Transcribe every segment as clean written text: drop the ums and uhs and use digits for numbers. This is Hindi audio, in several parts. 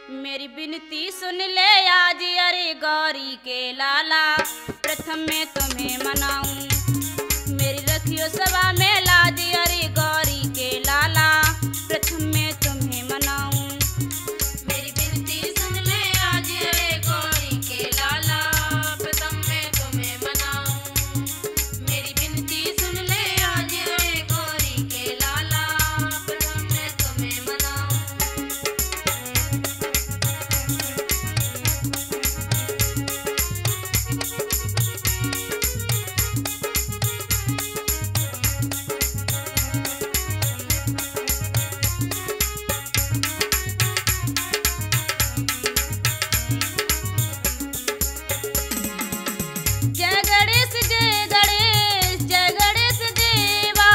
मेरी विनती सुन ले आज अरे गौरी के लाला, प्रथम मैं तुम्हें मनाऊं। मेरी रखियो सभा में लाज अरे गौरी के लाला, प्रथम मैं तुम्हें मनाऊं। मेरी विनती सुन ले आज अरे गौरी के लाला, प्रथम मैं तुम्हें मनाऊं। मेरी विनती सुन ले आज अरे गौरी के लाला, प्रथम मैं तुम्हें मनाऊं। जय गणेश जय गणेश जय गणेश देवा,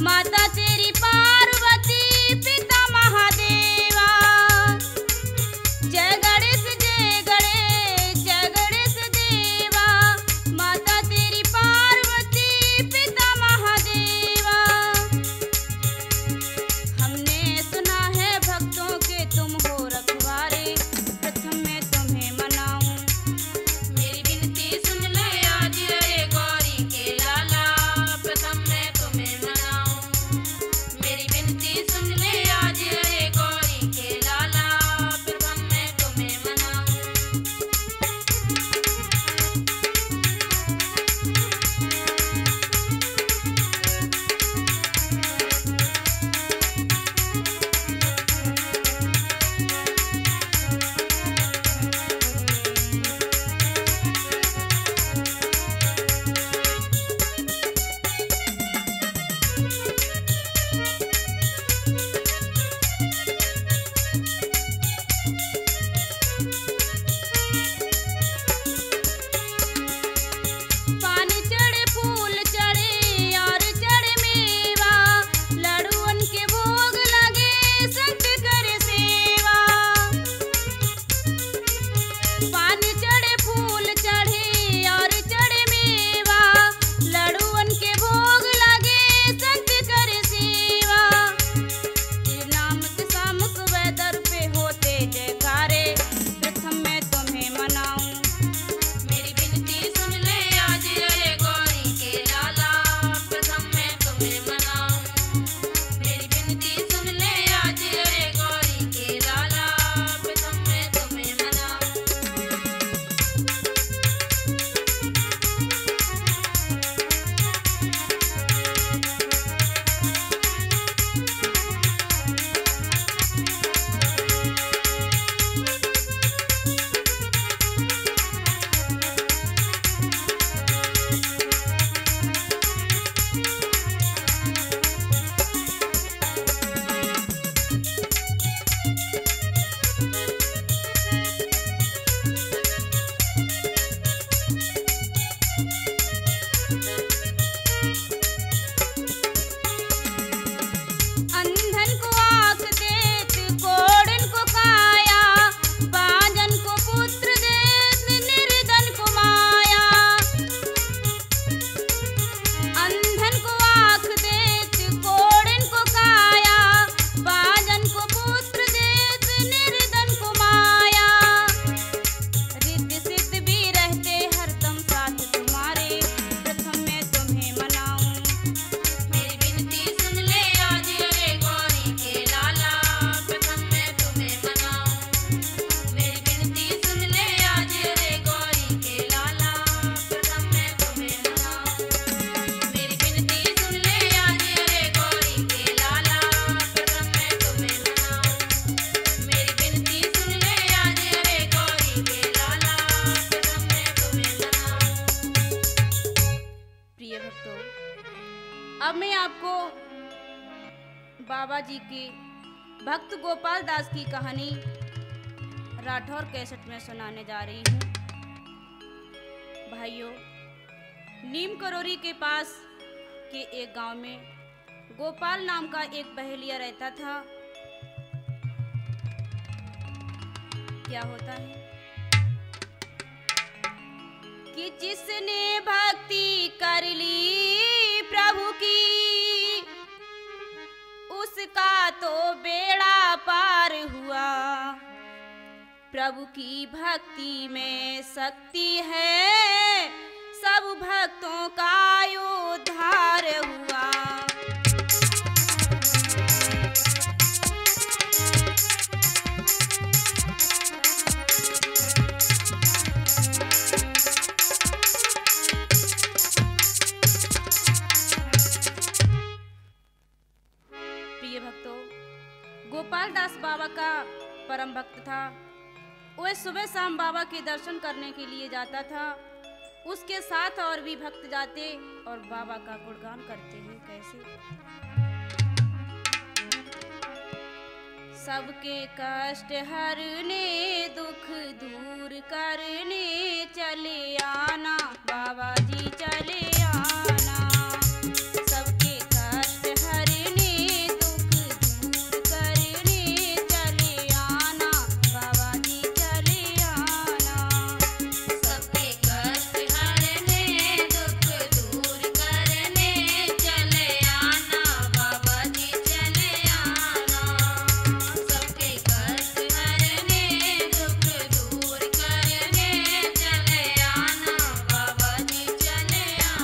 माता तेरी पार्वती पिता महादेवा। जय गणेश जय गणेश देवा, माता तेरी पार्वती पिता महादेवा। हमने सुना है भक्तों के तुम हो रखवारे, प्रथम मैं तुम्हें मनाऊं। मेरी विनती सुन ले आज अरे गौरी के लाला, प्रथम मैं तुम्हें मनाऊं। मेरी विनती सुन ले आज अरे गौरी के लाला, प्रथम मैं तुम्हें मनाऊं। पानी चढ़े फूल चढ़े और चढ़े मेवा, लड्डुअन के भोग लगे संत करे सेवा। पानी चढ़े फूल चढ़े और चढ़े मेवा, लड्डुअन के भोग लगे संत करे सेवा। तेरे नाम के शाम सुबह दर पे होते जयकारे, प्रथम मैं तुम्हें मनाऊं। मेरी विनती सुन ले आज अरे गौरी के लाला, प्रथम मैं तुम्हें मनाऊं। मेरी विनती सुन ले आज अरे गौरी के लाला, प्रथम मैं तुम्हें मनाऊं। अंधन को आँख देत कोढ़न को काया, बांझन को पुत्र देत निर्धन को माया। अंधन को आँख देत कोढ़न को काया, बांझन को पुत्र देत निर्धन को माया। रिद्ध सिद्ध भी रहते हरदम साथ तुम्हारे, प्रथम मैं तुम्हें मनाऊं। मेरी विनती सुन ले आज अरे गौरी के लाला, प्रथम मैं तुम्हें मनाऊं। मेरी विनती सुन ले आज अरे गौरी के लाला, प्रथम मैं तुम्हें मनाऊं। मेरी विनती सुन ले आज अरे गौरी के लाला, प्रथम मैं तुम्हें मनाऊं। मेरी विनती सुन ले आज अरे गौरी के लाला, प्रथम मैं तुम्हें मनाऊं। प्रिय भक्तों, अब मैं आपको बाबा जी की भक्त गोपाल दास की कहानी राठौर कैसेट में सुनाने जा रही हूँ। भाइयों, नीम करोरी के पास के एक गांव में गोपाल नाम का एक बहेलिया रहता था। क्या होता है कि जिसने भक्ति कर ली प्रभु की, उसका तो बेड़ा पार हुआ। प्रभु की भक्ति में शक्ति है, सब भक्तों का उद्धार हुआ। प्रिय भक्तों, गोपाल दास बाबा का परम भक्त था। वह सुबह शाम बाबा के दर्शन करने के लिए जाता था। उसके साथ और भी भक्त जाते और बाबा का गुणगान करते हैं। कैसे? सबके कष्ट हरने, दुख दूर करने चले आना बाबा जी, चले आना। सबके कष्ट हरने, दुख दूर करने चले आना बाबा जी, चले आना। सबके कष्ट हरने, दुख दूर करने चले आना बाबा जी, चले आना। सबके कष्ट हरने, दुख दूर करने चले आना बाबा जी, चले आना।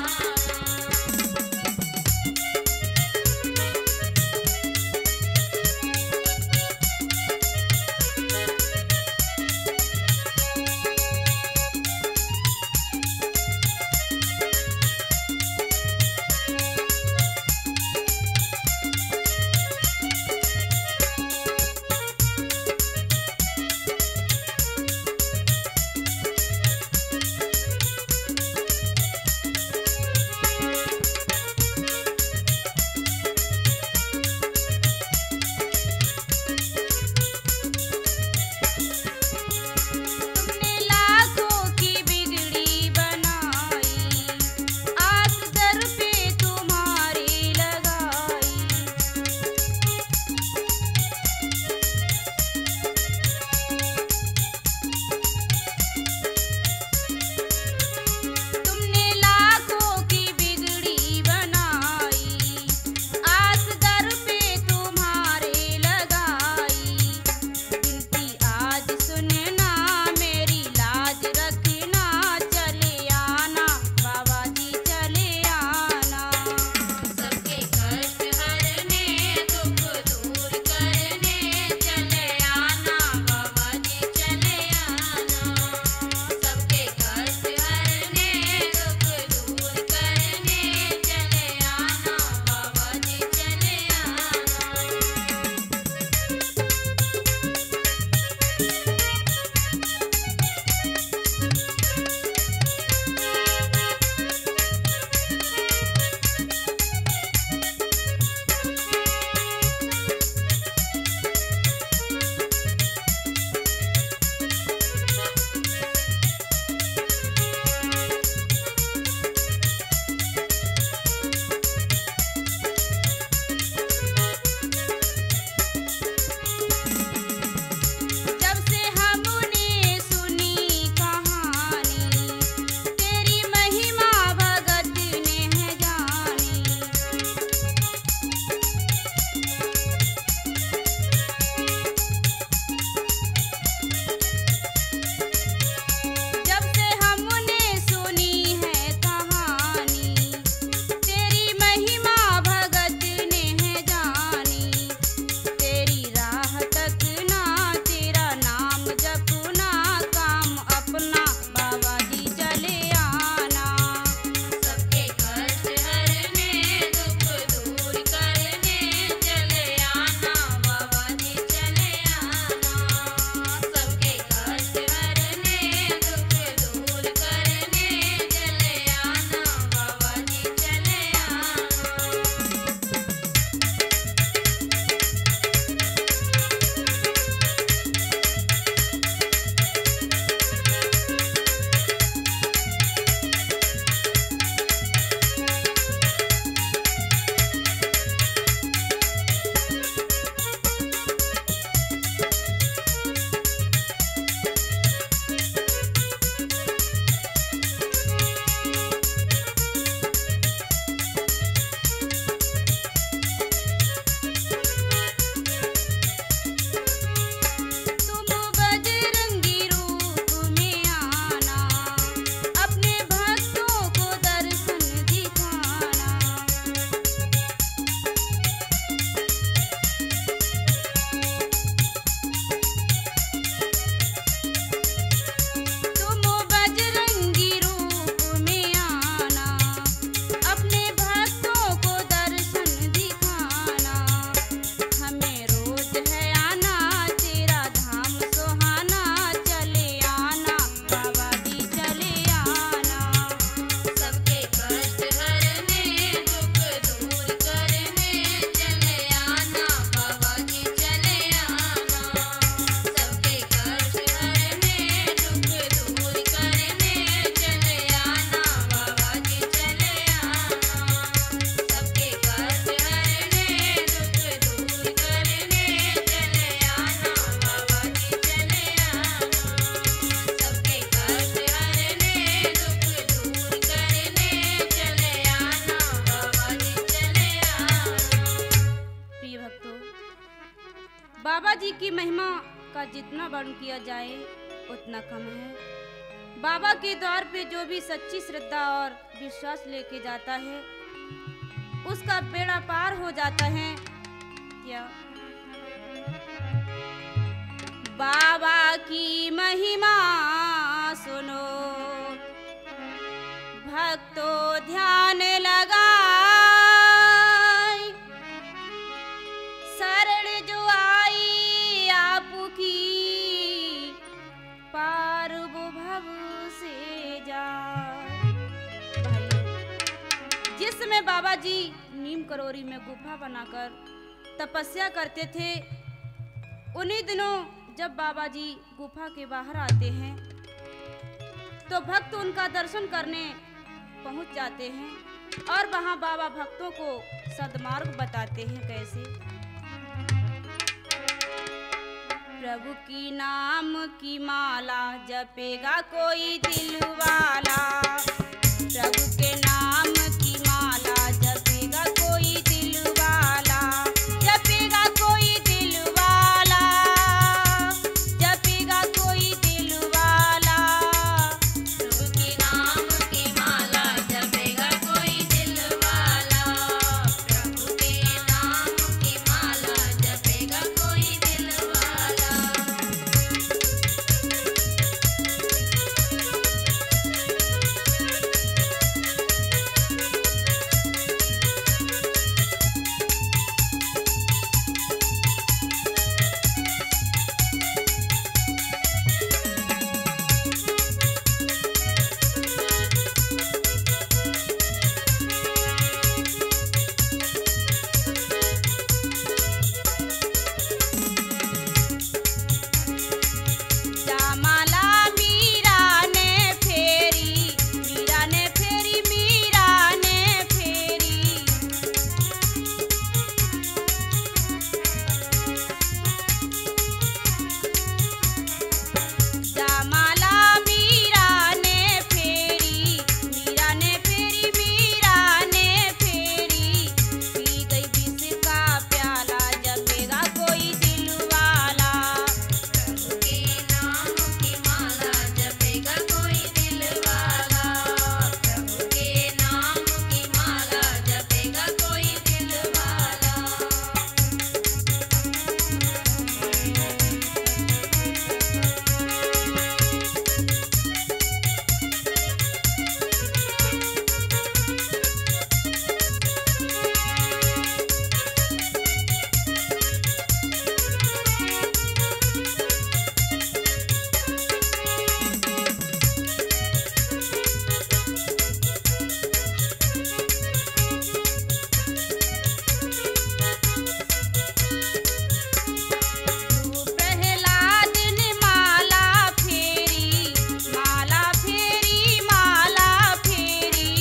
बाबा जी की महिमा का जितना वर्णन किया जाए उतना कम है। बाबा के द्वार पे जो भी सच्ची श्रद्धा और विश्वास लेके जाता है उसका बेड़ा पार हो जाता है। क्या बाबा की महिमा सुनो, भक्तों ध्यान लगाए, शरण जो आई आपकी पार वो भव से जाए। जिसमें बाबा जी नीम करोरी में गुफा बनाकर तपस्या करते थे, उन्हीं दिनों जब बाबा जी गुफा के बाहर आते हैं तो भक्त उनका दर्शन करने पहुंच जाते हैं और वहां बाबा भक्तों को सद्मार्ग बताते हैं। कैसे? प्रभु की नाम की माला जपेगा कोई दिल वाला, प्रभु के नाम की माला जपेगा कोई दिल वाला, जपेगा कोई दिल वाला, जपेगा कोई दिल वाला। प्रभु के नाम की माला जपेगा कोई दिल वाला, प्रभु के नाम की माला जपेगा कोई दिल वाला। जामाला मीरा ने फेरी, मीरा ने फेरी, मीरा ने फेरी। जामाला मीरा ने फेरी, मीरा ने फेरी, मीरा ने फेरी। पी गई विष का प्याला जपेगा कोई दिल वाला, प्रभु के नाम की माला जपेगा कोई दिल वाला, प्रभु के नाम की माला जपेगा कोई दिल वाला। प्रहलाद ने माला फेरी, माला फेरी, माला फेरी।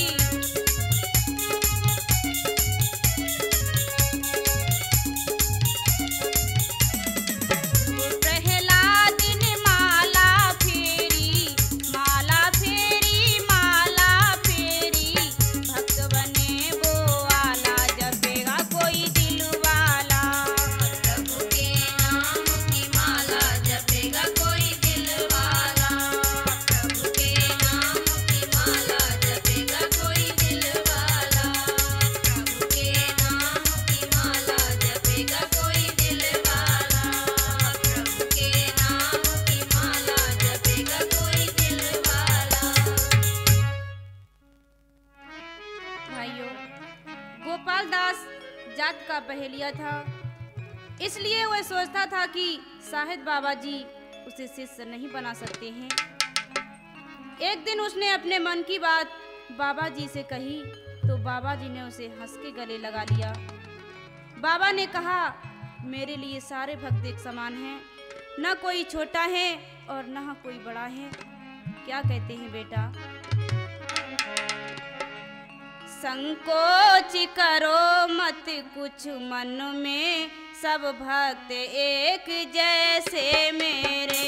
प्रहलाद ने माला फेरी, माला फेरी, माला फेरी। भक्त बने वो आला जपेगा कोई दिल वाला, प्रभु के नाम की माला जपेगा कोई दिल वाला, प्रभु के नाम की माला जपेगा कोई दिल वाला, प्रभु के नाम की माला जपेगा कोई दिल वाला, प्रभु के नाम की माला जपेगा कोई दिल वाला। भाइयों, गोपाल दास जात का पहेलिया था, इसलिए वह सोचता था कि शायद बाबा जी उसे शिष्य नहीं बना सकते हैं। एक दिन उसने अपने मन की बात बाबा जी से कही तो बाबा जी ने उसे हंस के गले लगा लिया। बाबा ने कहा, मेरे लिए सारे भक्त एक समान हैं, न कोई छोटा है और न कोई बड़ा है। क्या कहते हैं बेटा? संकोच करो मत कुछ मन में, सब भक्त एक जैसे मेरे।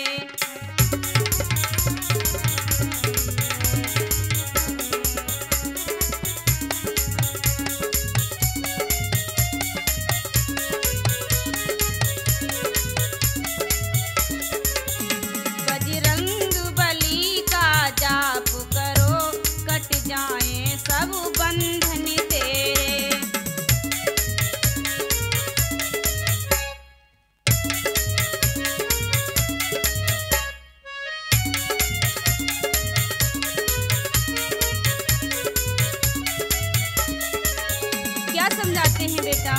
जा।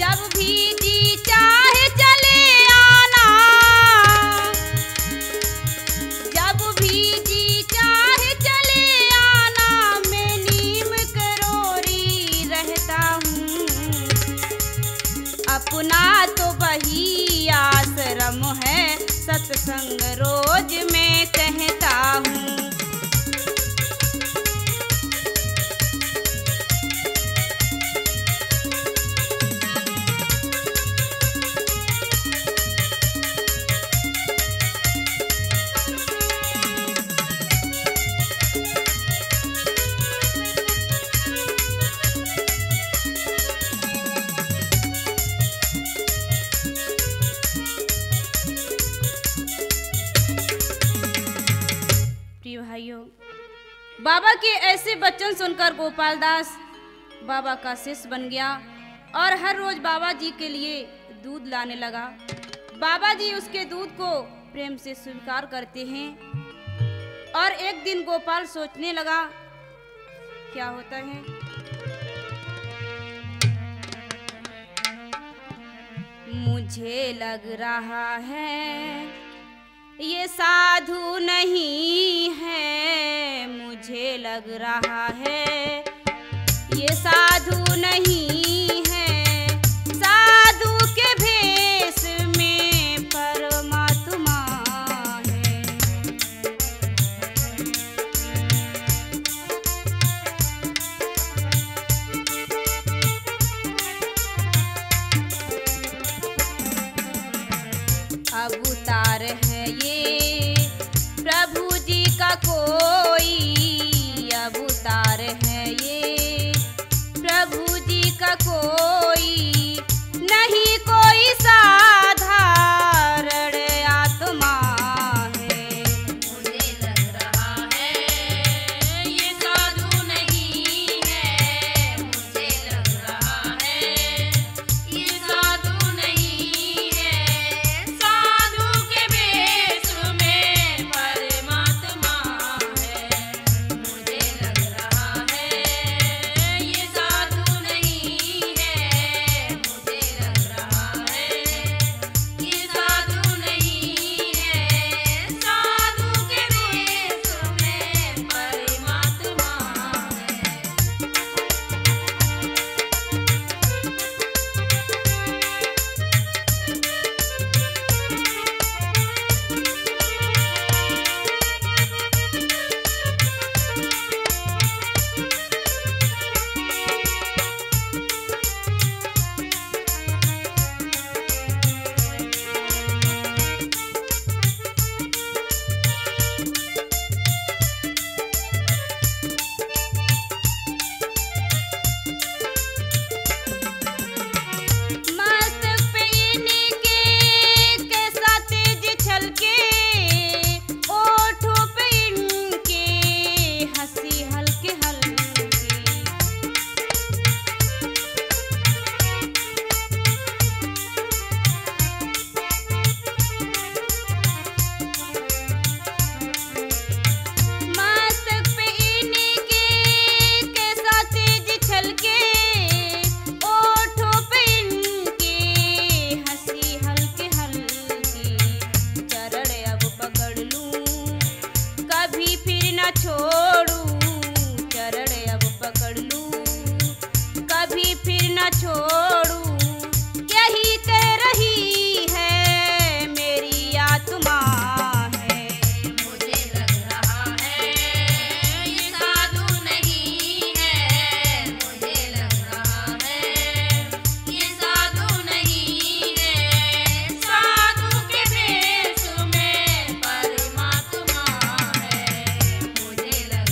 जब भी जी चाहे चले आना, जब भी जी चाहे चले आना, मैं नीम करोरी रहता हूँ। अपना तो वही आश्रम है, सत्संग रोज मैं कहता हूँ। भाइयों, बाबा के ऐसे वचन सुनकर गोपाल दास बाबा का शिष्य बन गया और हर रोज बाबा जी के लिए दूध लाने लगा। बाबा जी उसके दूध को प्रेम से स्वीकार करते हैं और एक दिन गोपाल सोचने लगा क्या होता है। मुझे लग रहा है ये साधु नहीं है, मुझे लग रहा है ये साधु नहीं है, साधु के भेष में परमात्मा है। अवतार है ये प्रभु जी का कोई, अवतार है ये प्रभु जी का कोई, नहीं कोई साधारण आत्मा है। मुझे लग रहा है ये साधु नहीं है, मुझे लग रहा है ये साधु नहीं है, साधु के भेष में परमात्मा है। मुझे लग रहा है ये साधु नहीं है, मुझे लग रहा है ये साधु नहीं है, साधु के भेष में परमात्मा है। मस्तक पे इनके कैसा तेज छलके, ओठों पे इनके हंसी हल्के हल्के। मस्तक पे इनके कैसा तेज छलके, ओठों पे इनके हंसी हल्के हल्के। चरण अब पकड़ लूं कभी फिर न छोड़ूं, चरण अब पकड़ लूं कभी फिर न छोड़ूं। यही कह रही है मेरी आत्मा है। मुझे लग रहा है ये साधु नहीं है, मुझे लग रहा है ये साधु नहीं है, साधु के भेष में परमात्मा है। मुझे लग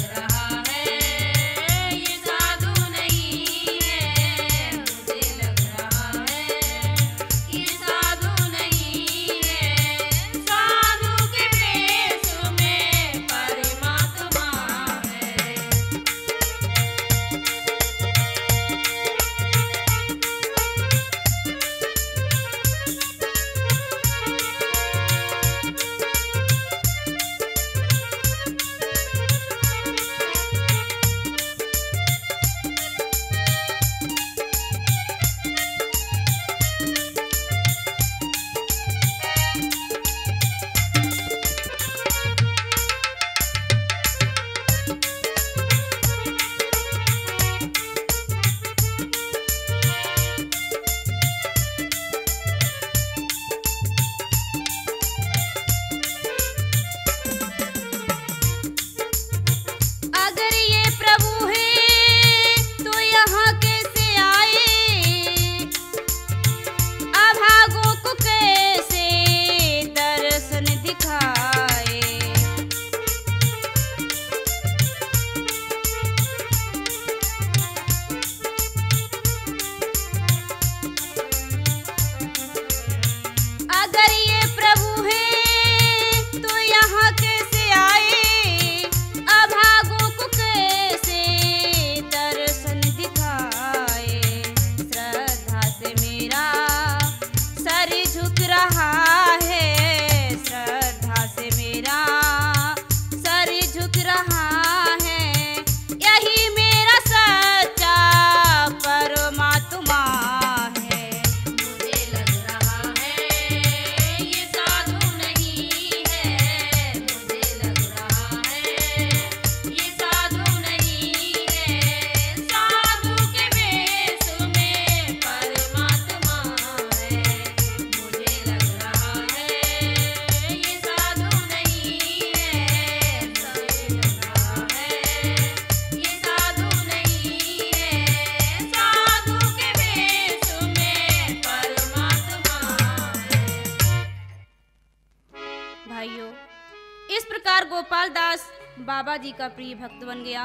बाबा जी का प्रिय भक्त बन गया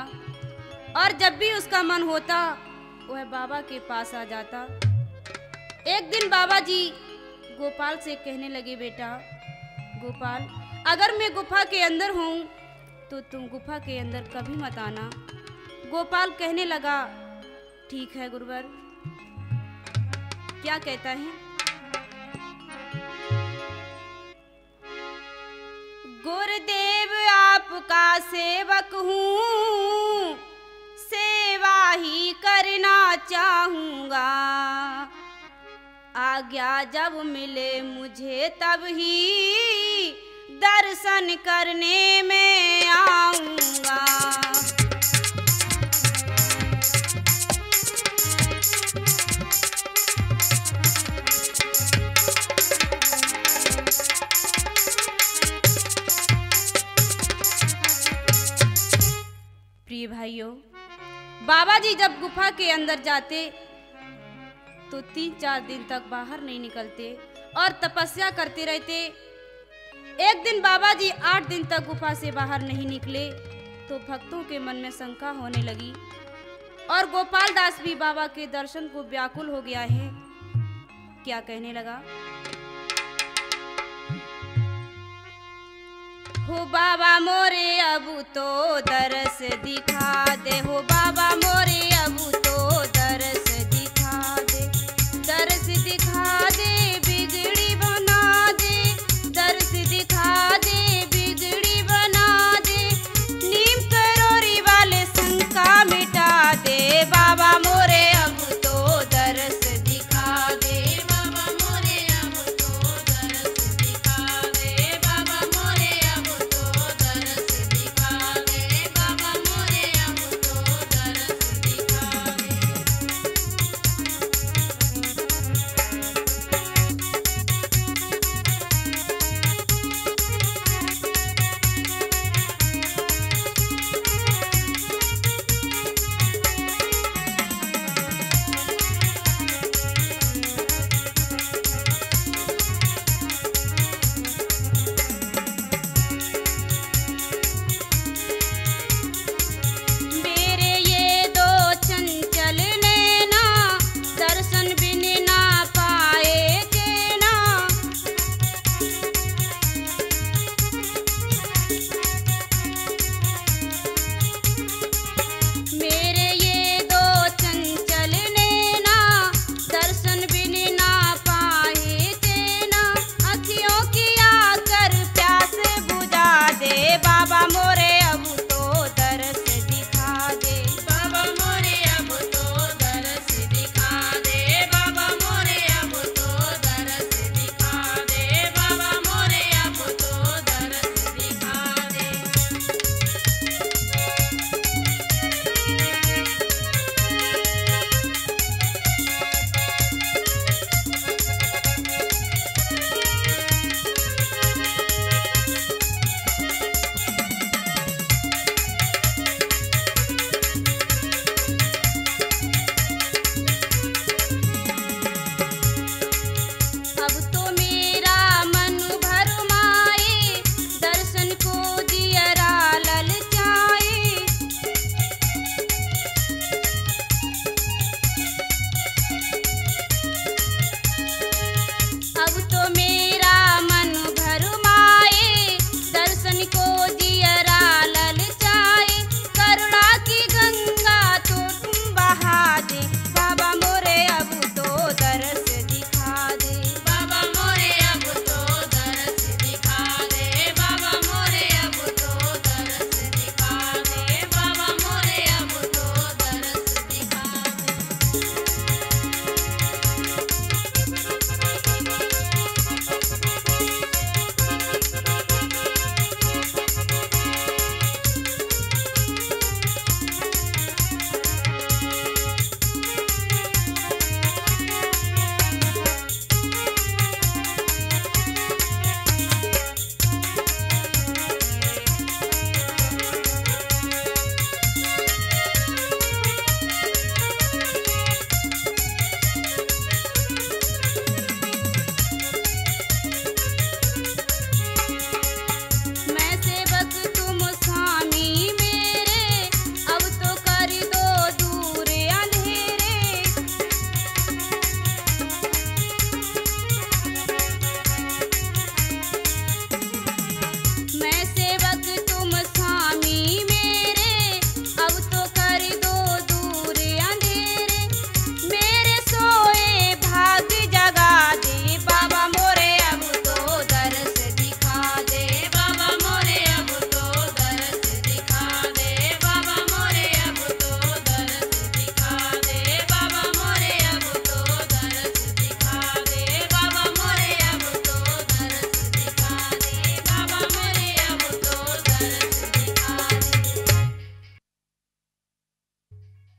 और जब भी उसका मन होता वह बाबा के पास आ जाता। एक दिन बाबा जी गोपाल से कहने लगे, बेटा गोपाल, अगर मैं गुफा के अंदर हूँ तो तुम गुफा के अंदर कभी मत आना। गोपाल कहने लगा, ठीक है गुरुवर। क्या कहता है? गुरुदेव आपका सेवक हूँ, सेवा ही करना चाहूँगा। आज्ञा जब मिले मुझे तब ही दर्शन करने में आऊँगा। प्रिय भाइयों, बाबा जी जब गुफा के अंदर जाते तो 3-4 दिन तक बाहर नहीं निकलते और तपस्या करते रहते। एक दिन बाबा जी 8 दिन तक गुफा से बाहर नहीं निकले तो भक्तों के मन में शंका होने लगी और गोपाल दास भी बाबा के दर्शन को व्याकुल हो गया है। क्या कहने लगा? हो बाबा मोरे अब तो दरस दिखा दे, हो बाबा मोरे अब तो दरस दिखा दे, दरस दिखा दे बिगड़ी बना दे, दरस दिखा दे बिगड़ी बना दे, नीम करोरी वाले शंका मिटा दे, बाबा मोरे अब तो दरस दिखा दे, बाबा मोरे अब तो दरस दिखा दे, बाबा मोरे अब तो दरस दिखा दे।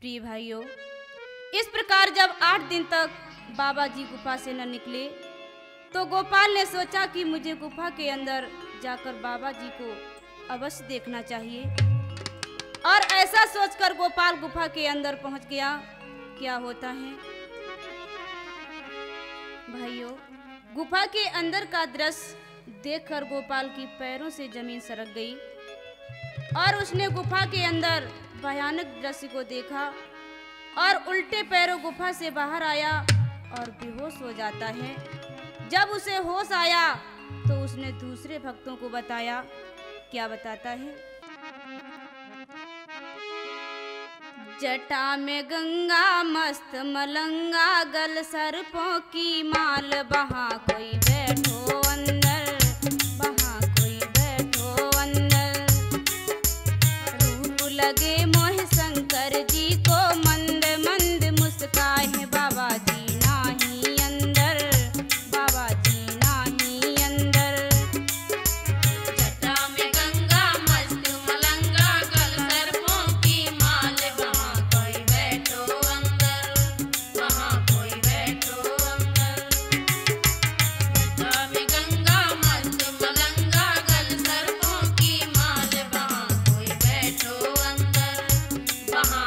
प्रिय भाइयों, इस प्रकार जब 8 दिन तक बाबा जी गुफा से न निकले तो गोपाल ने सोचा कि मुझे गुफा के अंदर जाकर बाबा जी को अवश्य देखना चाहिए। और ऐसा सोचकर गोपाल गुफा के अंदर पहुंच गया। क्या होता है भाइयों, गुफा के अंदर का दृश्य देखकर गोपाल की पैरों से जमीन सरक गई और उसने गुफा के अंदर भयानक दृश्य को देखा और उल्टे पैरों गुफा से बाहर आया और बेहोश हो जाता है। जब उसे होश आया तो उसने दूसरे भक्तों को बताया। क्या बताता है? जटा में गंगा मस्त मलंगा, गल सर्पों की माल, वहाँ कोई बैठो अंदर, वहाँ कोई बैठो अंदर। रूप लगे मोह शंकर जी को, मंद मंद मुस्काए बाबा जी नाही अंदर, बाबा जी नाही अंदर। जटा में गंगा मस्त मलंगा, गल सर्पों की माल, वहाँ कोई बैठो अंदर, वहाँ कोई बैठो अंदर। जटा में गंगा मस्त मलंगा, गल सर्पों की माल, वहाँ कोई बैठो अंदर, वहाँ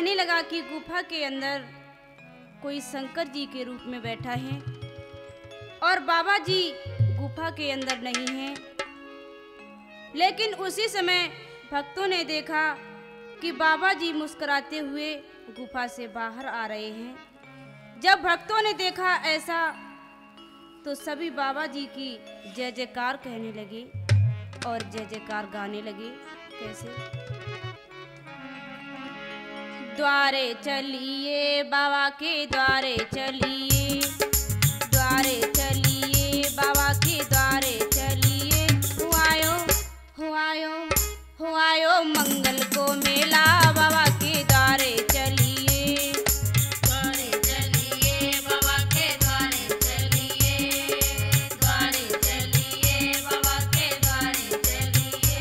कहने लगा कि गुफा के अंदर कोई शंकर जी के रूप में बैठा है और बाबा जी गुफा के अंदर नहीं हैं। लेकिन उसी समय भक्तों ने देखा कि बाबा जी मुस्कुराते हुए गुफा से बाहर आ रहे हैं। जब भक्तों ने देखा ऐसा तो सभी बाबा जी की जय जयकार कहने लगे और जय जयकार गाने लगे। कैसे? द्वारे चलिए बाबा के द्वारे चलिए, द्वारे चलिए बाबा के द्वारे चलिए, हो आयो मंगल को मेला बाबा के द्वारे चलिए, द्वारे चलिए बाबा के द्वारे चलिए, द्वारे चलिए बाबा के द्वारे चलिए,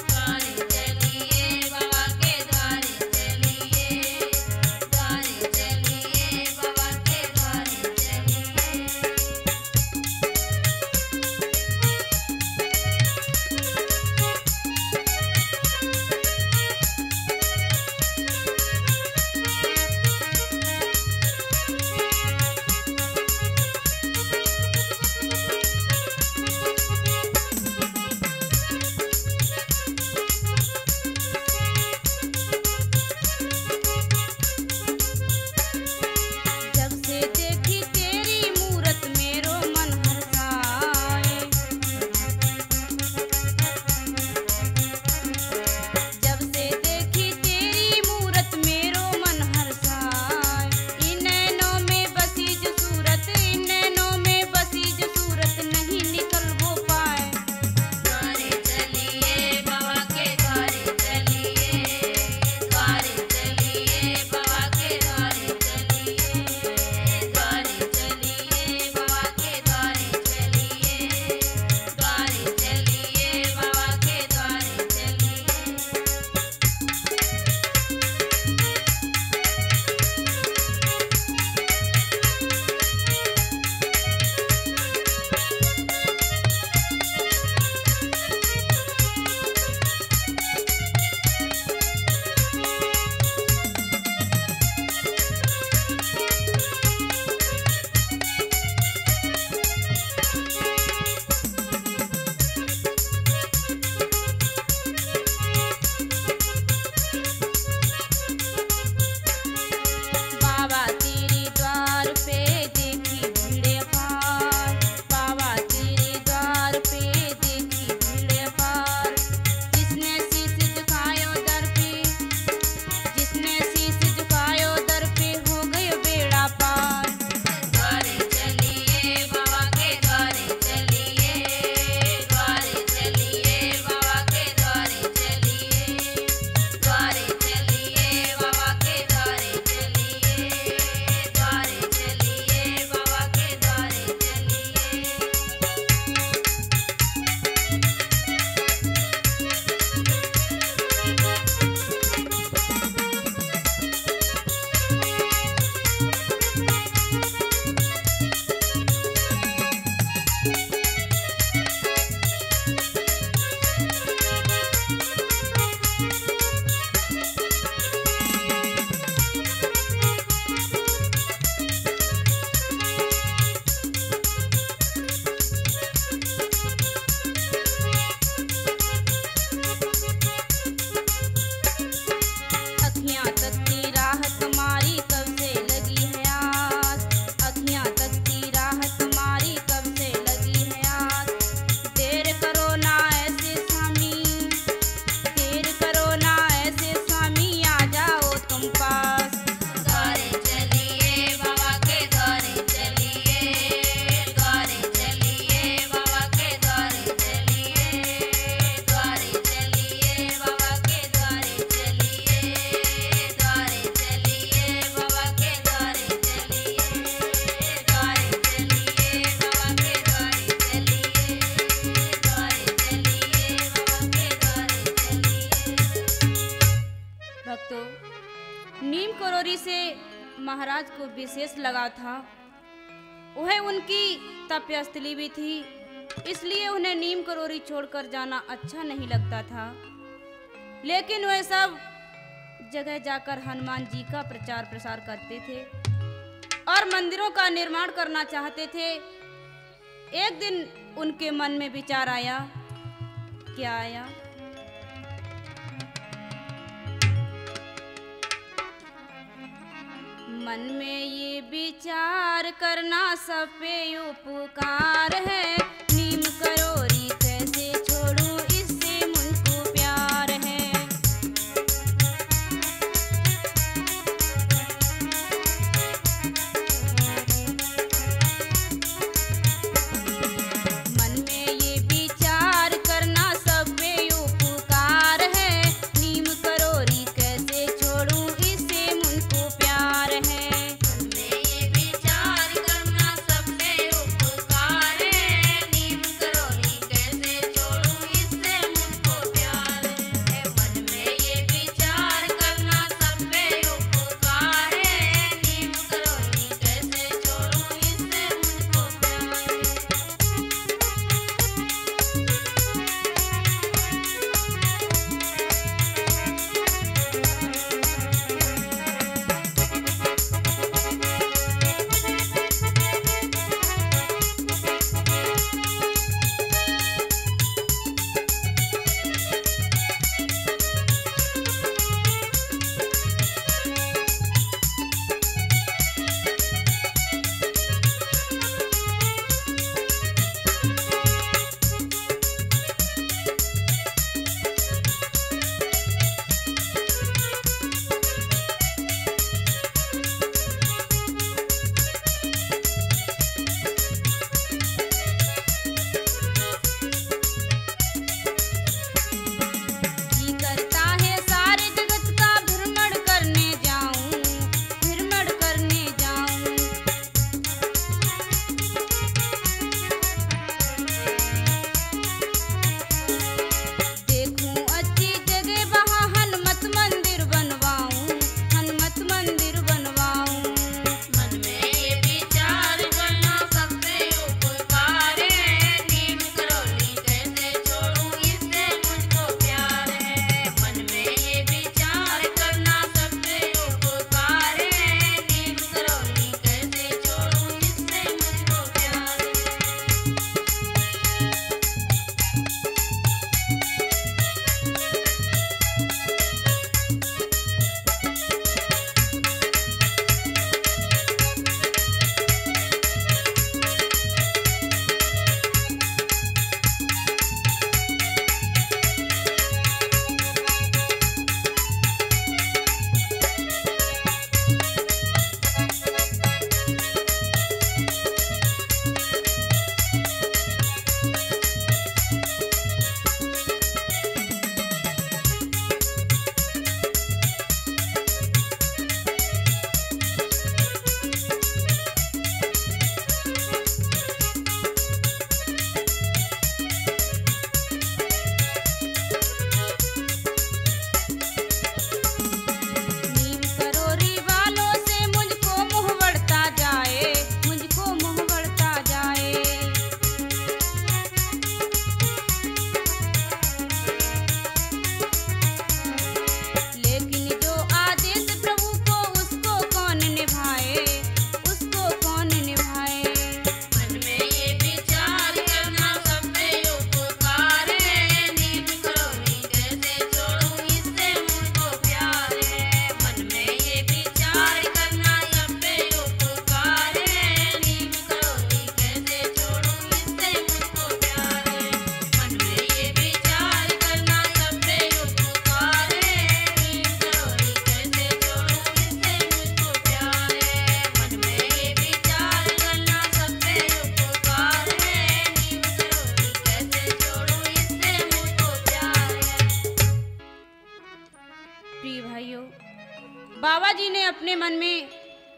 द्वारे चलिए बाबा के द्वारे चलिए, द्वारे चलिए बाबा के द्वारे चलिए। जब से देखी तेरी मूरत मेरो मन हर्षाए, जब से देखी तेरी मूरत मेरो मन हर्षाए, इन नैनों में बसी जो सूरत, इन नैनों में बसी जो सूरत नहीं निकल वो पाए। द्वारे चलिए बाबा के द्वारे चलिए, द्वारे चलिए बाबा के द्वारे चलिए, द्वारे चलिए बाबा के द्वारे चलिए, द्वारे चलिए बाबा के द्वारे चलिए। बाबा तेरे द्वार पे देखी भीड़ अपार, बाबा तेरे द्वार पे देखी भीड़ अपार, जिसने शीश झुकायो दर पे, जिसने शीश झुकायो दर पे हो गयो बेड़ा पार। द्वारे चलिए बाबा के द्वारे चलिए, द्वारे चलिए बाबा के द्वारे चलिए, द्वारे चलिए बाबा के द्वारे चलिए, द्वारे चलिए बाबा के द्वारे चलिए। अखियां तकती राह तुम्हारी कब से लगी है आस, अखियां तकती राह तुम्हारी कब से लगी है आस, देर करो ना ऐसे स्वामी, देर करो ना ऐसे स्वामी, आ जाओ तुम पास। द्वारे चलिए बाबा के द्वारे चलिए, द्वारे चलिए बाबा के द्वारे चलिए, द्वारे चलिए बाबा के द्वारे चलिए, द्वारे चलिए बाबा के द्वारे चलिए, द्वारे चलिए बाबा के द्वारे चलिए, द्वारे चलिए बाबा के द्वारे चलिए। भक्तों, नीम करोरी से महाराज को विशेष लगाव था। वह उनकी तपस्थली भी थी, इसलिए उन्हें नीम करोरी छोड़कर जाना अच्छा नहीं लगता था। लेकिन वह सब जगह जाकर हनुमान जी का प्रचार प्रसार करते थे और मंदिरों का निर्माण करना चाहते थे। एक दिन उनके मन में विचार आया। क्या आया? मन में ये विचार करना सब पे उपकार है, नीम करोरी कैसे छोड़ूं इससे मुझको प्यार है। मन में ये विचार करना सब पे उपकार है, नीम करोरी कैसे छोड़ूं इससे मुझको प्यार है। बाबा जी ने अपने मन में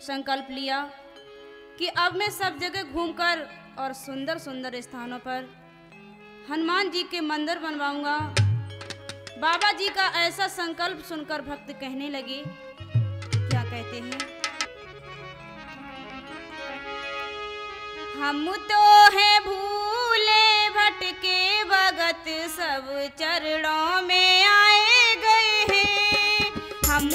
संकल्प लिया कि अब मैं सब जगह घूमकर और सुंदर सुंदर स्थानों पर हनुमान जी के मंदिर बनवाऊंगा। बाबा जी का ऐसा संकल्प सुनकर भक्त कहने लगे, क्या कहते हैं? हम तो हैं भूले भटके भगत सब चरणों में आए गए हैं। हम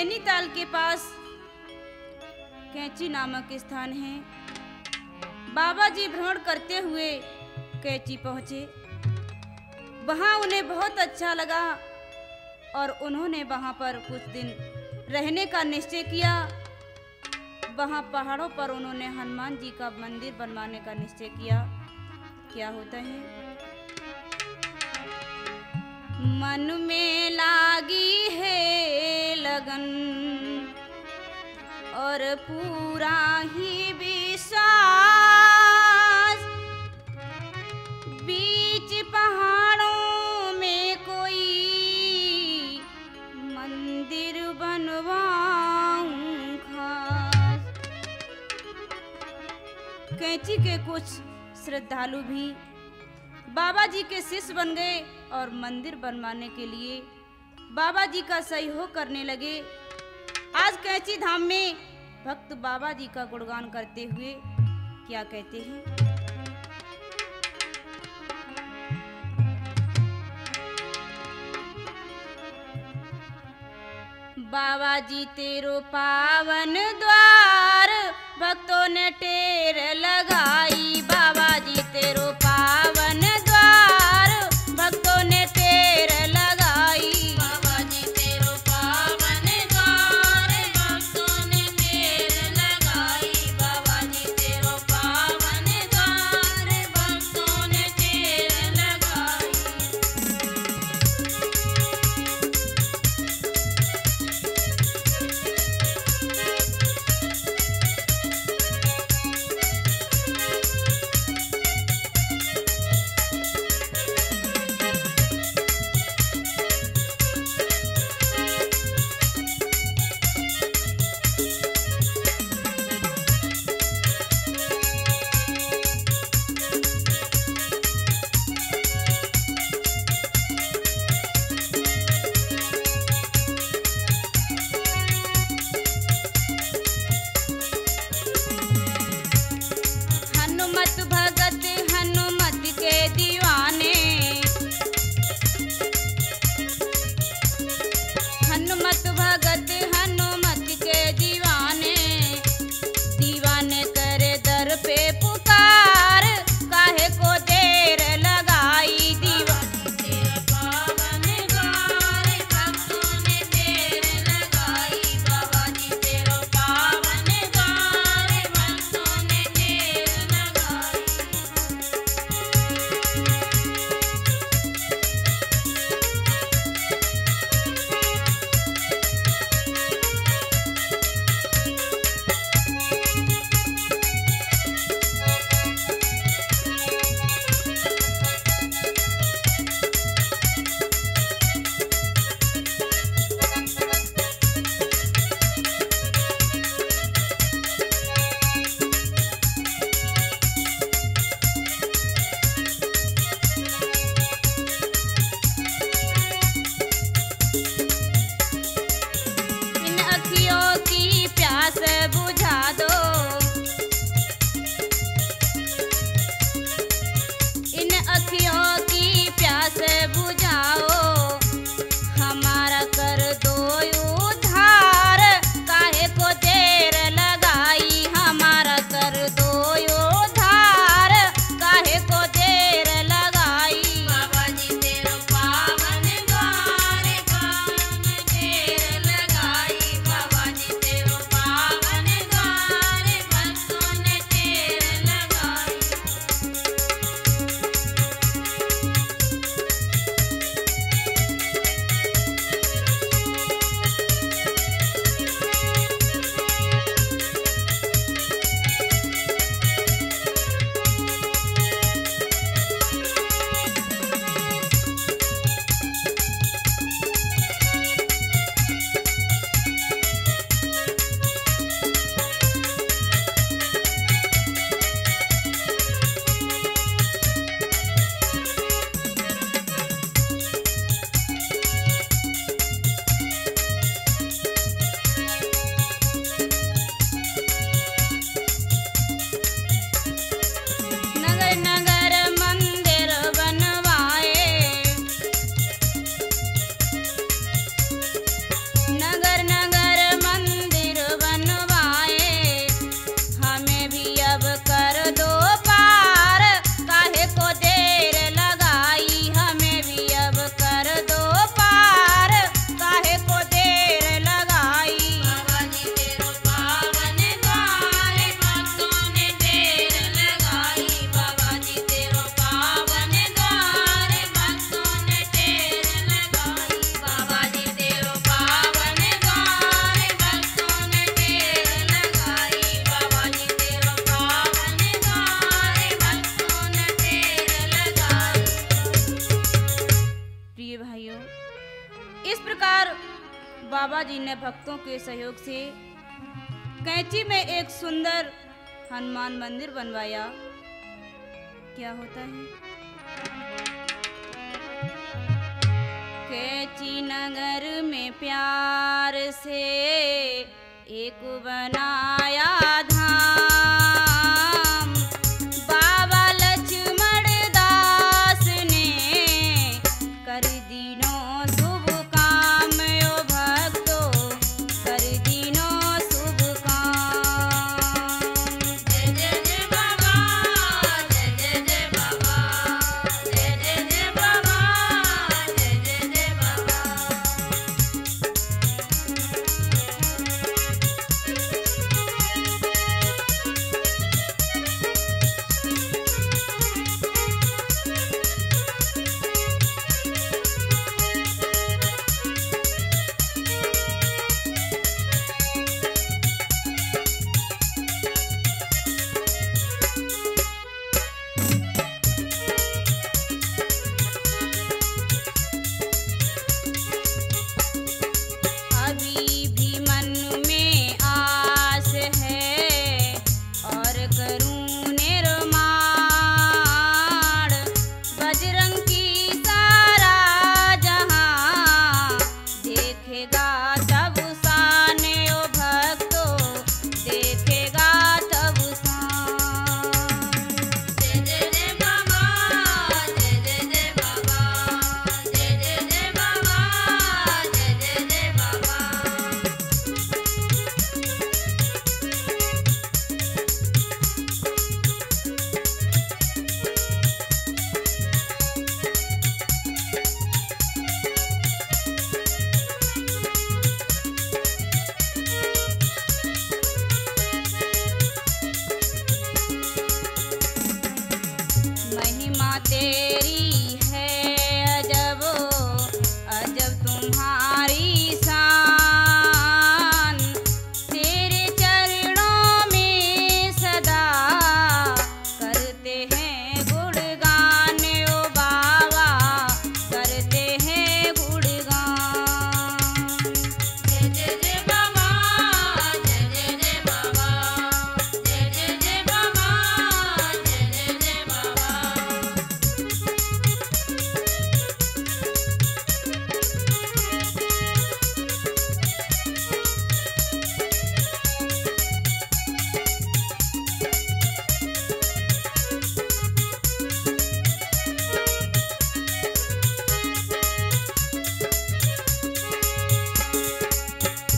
नैनीताल के पास कैंची नामक स्थान है। बाबा जी भ्रमण करते हुए कैंची पहुँचे। वहाँ उन्हें बहुत अच्छा लगा और उन्होंने वहाँ पर कुछ दिन रहने का निश्चय किया। वहाँ पहाड़ों पर उन्होंने हनुमान जी का मंदिर बनवाने का निश्चय किया। क्या होता है? मन में लागी है लगन और पूरा ही विश्वास, बीच पहाड़ों में कोई मंदिर बनवाऊं खास। कैंची के कुछ श्रद्धालु भी बाबा जी के शिष्य बन गए और मंदिर बनवाने के लिए बाबा जी का सहयोग करने लगे। आज कैंची धाम में भक्त बाबा जी का गुणगान करते हुए क्या कहते हैं? बाबा जी तेरो पावन द्वार भक्तों ने टेर लगाई। बाबा जी तेरो पावन द्वार भक्तों ने टेर लगाई। बाबा जी तेरो पावन द्वार भक्तों ने टेर लगाई। बाबा जी तेरो पावन द्वार भक्तों ने टेर लगाई। बाबा जी ने भक्तों के सहयोग से कैंची में एक सुंदर हनुमान मंदिर बनवाया। क्या होता है? कैंची नगर में प्यार से एक बनाया धाम, बाबा लक्ष्मण दास ने कर दीनों शुभ काम। ओ भक्तो कर दीनों शुभ काम। जय जय जय बाबा, जय जय जय बाबा, जय जय जय बाबा, जय जय जय बाबा। अभी भी मन में आस है और करूं निर्माण, बजरंग की सारा जहां देखेगा तब शान। ओ भक्तो देखेगा तब शान। जय जय जय बाबा, जय जय जय बाबा, जय जय जय बाबा, जय जय जय बाबा। महिमा तेरी है अजब, अजब तुम्हारी शान। तेरे चरणों में सदा करते हैं गुणगान। ओ बाबा करते हैं गुणगान। जय जय जय बाबा, जय जय जय बाबा, जय जय जय बाबा, जय जय जय बाबा।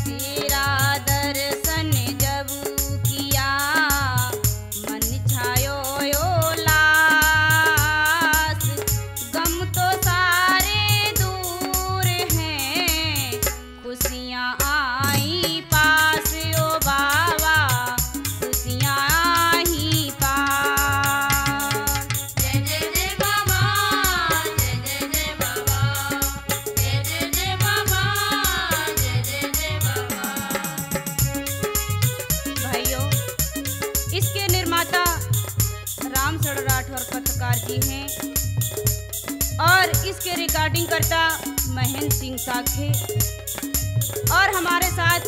तेरा दर्शन जब किया मन छायो उल्लास, गम तो सारे दूर हैं खुशियाँ आई पास। ओ बाबा खुशियाँ आई पास। जय जय जय बाबा, जय जय जय बाबा, जय जय जय बाबा, जय जय जय बाबा। भाइयों, इसके निर्माता रामचरण राठौर पत्रकार जी हैं और इसके रिकॉर्डिंग करता महेंद्र सिंह साखे, और हमारे साथ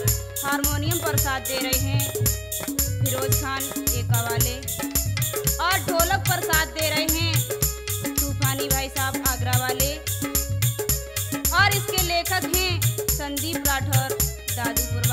हारमोनियम पर साथ दे रहे हैं फिरोज खान एकावाले, और ढोलक पर साथ दे रहे हैं तूफानी भाई साहब आगरा वाले, और इसके लेखक हैं संदीप राठौर दादूपुर